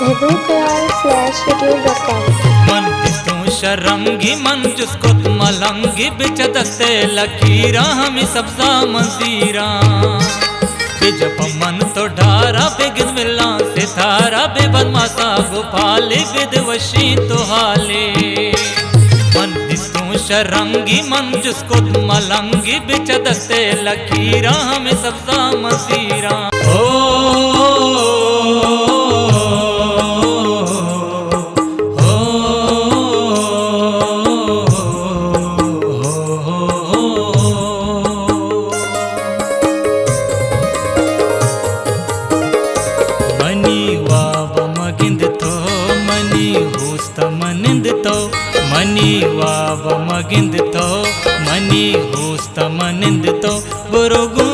महबूबकयाल/youtube.com। मन तू शरंगी मन जिसको मलंगी बिच दस्ते लकीरा हमें सबसा मंजीरा जब मन तो ढारा बेगिन मिला सितारा बेबदमासा गोपाले विदवशी तो हाले मन तू शरंगी मन जिसको मलंगी बिच दस्ते लकीरा हमें सबसा मंजीरा ओ मनी वाव मगिंद तो मनी होस्त मनिंद तो बुरुगु